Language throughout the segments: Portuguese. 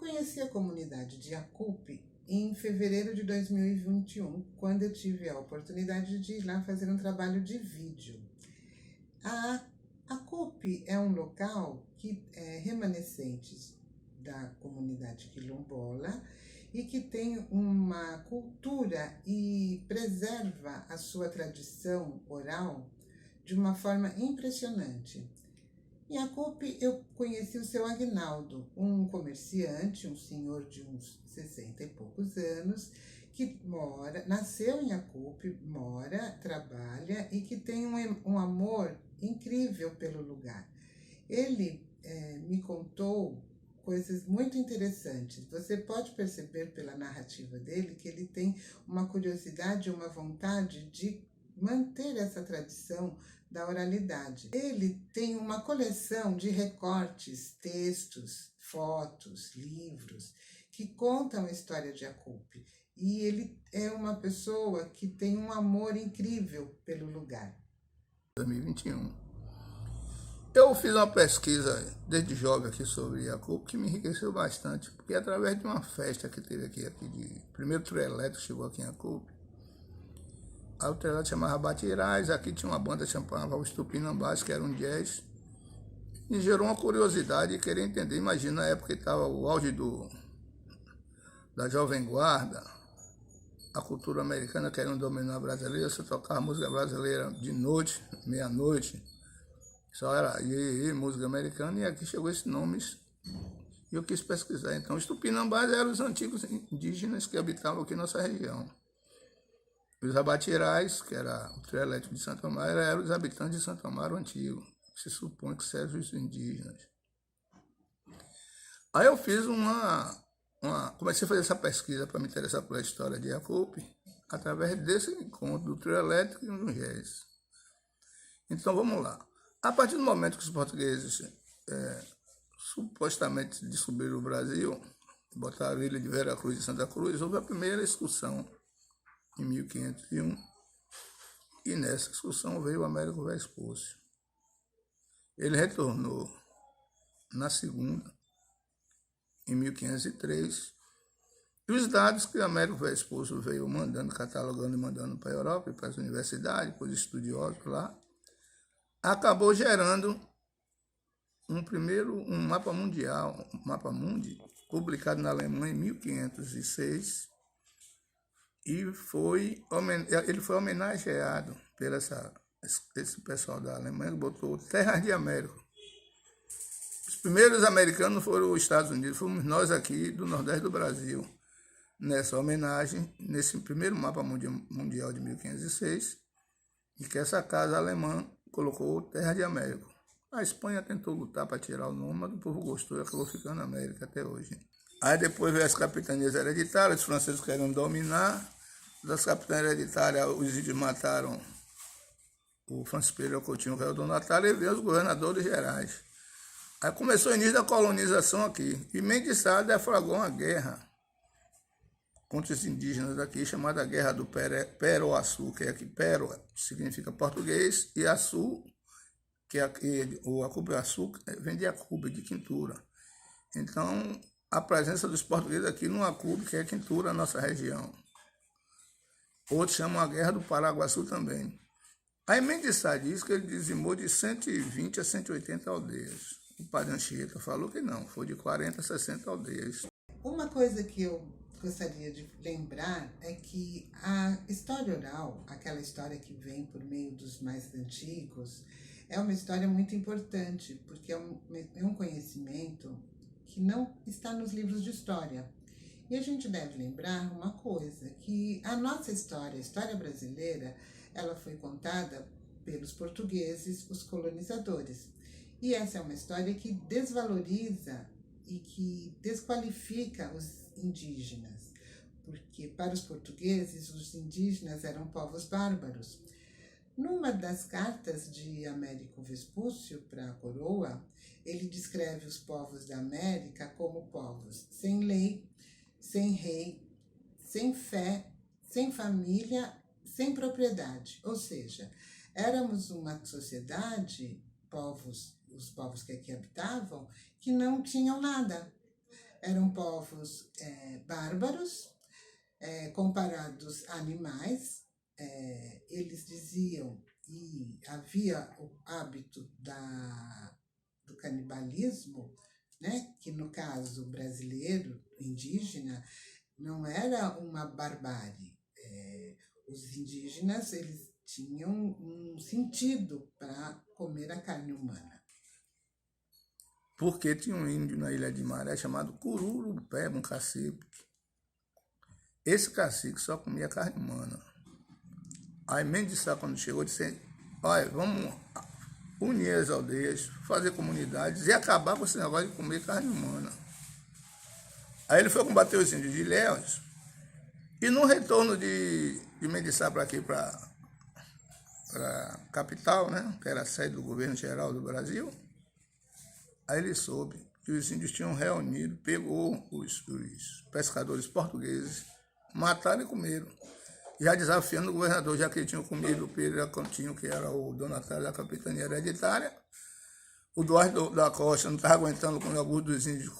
conheci a comunidade de Yacupe em fevereiro de 2021, quando eu tive a oportunidade de ir lá fazer um trabalho de vídeo. A Yacupe é um local que é remanescentes da comunidade quilombola e que tem uma cultura e preserva a sua tradição oral de uma forma impressionante. Em Yacupe eu conheci o seu Aguinaldo, um comerciante, um senhor de uns 60 e poucos anos, que nasceu em Yacupe, mora, trabalha e que tem um amor incrível pelo lugar. Ele me contou coisas muito interessantes. Você pode perceber pela narrativa dele que ele tem uma curiosidade, uma vontade de manter essa tradição da oralidade. Ele tem uma coleção de recortes, textos, fotos, livros que contam a história de Yacupe. E ele é uma pessoa que tem um amor incrível pelo lugar. 2021. Eu fiz uma pesquisa desde jovem aqui sobre Yacupe que me enriqueceu bastante, porque através de uma festa que teve aqui de primeiro trio elétrico chegou aqui em Yacupe. A outra ela chamava Batirais, aqui tinha uma banda que chamava os Tupinambás, que era um jazz, e gerou uma curiosidade de querer entender. Imagina, na época que estava o auge da Jovem Guarda, a cultura americana querendo dominar a brasileira, você tocava música brasileira de noite, meia-noite, só era música americana, e aqui chegou esses nomes, e eu quis pesquisar. Então, os Tupinambás eram os antigos indígenas que habitavam aqui na nossa região. Os Abatirais, que era o trio elétrico de Santo Amaro, eram os habitantes de Santo Amaro antigo. Se supõe que servem os indígenas. Aí eu fiz comecei a fazer essa pesquisa para me interessar pela história de Yacupe, através desse encontro do trio elétrico e um jazz. Então vamos lá. A partir do momento que os portugueses supostamente descobriram o Brasil, botaram a ilha de Veracruz e Santa Cruz, houve a primeira excursão em 1501, e nessa excursão veio o Américo Vespúcio. Ele retornou na segunda, em 1503, e os dados que o Américo Vespúcio veio mandando, catalogando e mandando para a Europa e para as universidades, para os estudiosos lá, acabou gerando um mapa mundial, um mapa mundi, publicado na Alemanha em 1506, e ele foi homenageado por esse pessoal da Alemanha, que botou Terras de América. Os primeiros americanos foram os Estados Unidos, fomos nós aqui do Nordeste do Brasil, nessa homenagem, nesse primeiro mapa mundial de 1506, e que essa casa alemã colocou Terras de América. A Espanha tentou lutar para tirar o nome, mas o povo gostou e acabou ficando América até hoje. Aí depois veio as capitanias hereditárias, os franceses querendo dominar. Das capitanias hereditárias, os índios mataram o Francisco Pereira Coutinho, que era o donatário, e veio os governadores gerais. Aí começou o início da colonização aqui. E Mendes de Sá deflagrou uma guerra contra os indígenas daqui, chamada Guerra do Peroaçu, que é aqui, Pero significa português, e Açu, que é aqui, o Acupe-Açu, vem de Acube, de quintura. Então, a presença dos portugueses aqui no Acube, que é quintura, a nossa região. Outros chamam a Guerra do Paraguaçu também. Aí Mendes de Sá diz que ele dizimou de 120 a 180 aldeias. O padre Anchieta falou que não, foi de 40 a 60 aldeias. Uma coisa que eu gostaria de lembrar é que a história oral, aquela história que vem por meio dos mais antigos, é uma história muito importante, porque é um conhecimento que não está nos livros de história. E a gente deve lembrar uma coisa, que a nossa história, a história brasileira, ela foi contada pelos portugueses, os colonizadores. E essa é uma história que desvaloriza e que desqualifica os indígenas, porque para os portugueses os indígenas eram povos bárbaros. Numa das cartas de Américo Vespúcio para a coroa, ele descreve os povos da América como povos sem lei, sem rei, sem fé, sem família, sem propriedade. Ou seja, éramos uma sociedade, os povos que aqui habitavam, que não tinham nada. eram povos bárbaros, comparados a animais. Eles diziam, e havia o hábito do canibalismo, né? Que no caso brasileiro, indígena, não era uma barbárie. Os indígenas, eles tinham um sentido para comer a carne humana. Porque tinha um índio na Ilha de Maré chamado Cururupé, um cacique. Esse cacique só comia carne humana. Aí Mendes de Sá, quando chegou, disse: olha, vamos unir as aldeias, fazer comunidades e acabar com esse negócio de comer carne humana. Aí ele foi combater os índios de Ilhéus, e no retorno de Mendes de Sá para aqui, para a capital, né, que era a sede do governo geral do Brasil, aí ele soube que os índios tinham reunido, pegou os pescadores portugueses, mataram e comeram. Já desafiando o governador, já que ele tinha comido o Pereira Continho, que era o donatário da capitania hereditária. O Duarte da Costa não estava aguentando quando alguns dos índios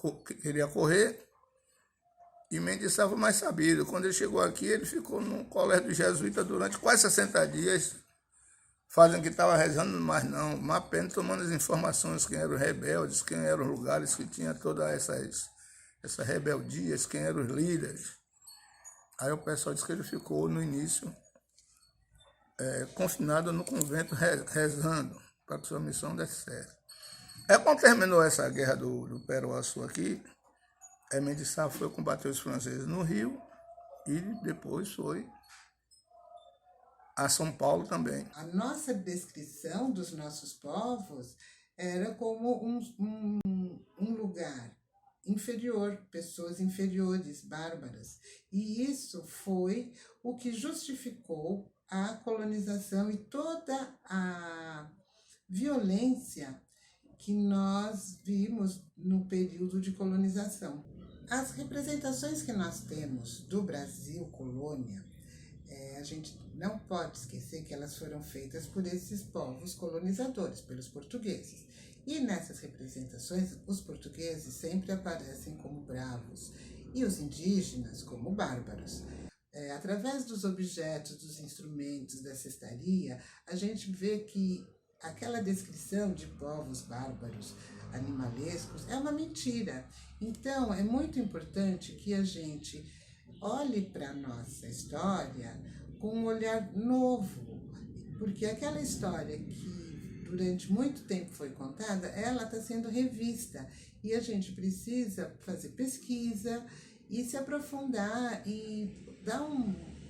queria correr. E Mendes estava mais sabido. Quando ele chegou aqui, ele ficou no colégio dos jesuítas durante quase 60 dias, fazendo que estava rezando, mas não, apenas tomando as informações, quem eram os rebeldes, quem eram os lugares que tinha todas essas rebeldias, quem eram os líderes. Aí o pessoal disse que ele ficou, no início, confinado no convento, rezando, para que sua missão desse certo. Aí quando terminou essa guerra do Peruaçu aqui, Mendes de Sá foi combater os franceses no Rio e depois foi a São Paulo também. A nossa descrição dos nossos povos era como um lugar inferior, pessoas inferiores, bárbaras. E isso foi o que justificou a colonização e toda a violência que nós vimos no período de colonização. As representações que nós temos do Brasil colônia, a gente não pode esquecer que elas foram feitas por esses povos colonizadores, pelos portugueses. E nessas representações, os portugueses sempre aparecem como bravos e os indígenas como bárbaros. Através dos objetos, dos instrumentos, da cestaria, a gente vê que aquela descrição de povos bárbaros, animalescos, é uma mentira. Então, é muito importante que a gente olhe para a nossa história com um olhar novo, porque aquela história que durante muito tempo foi contada, ela está sendo revista e a gente precisa fazer pesquisa e se aprofundar e dar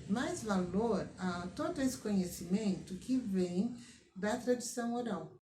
mais valor a todo esse conhecimento que vem da tradição oral.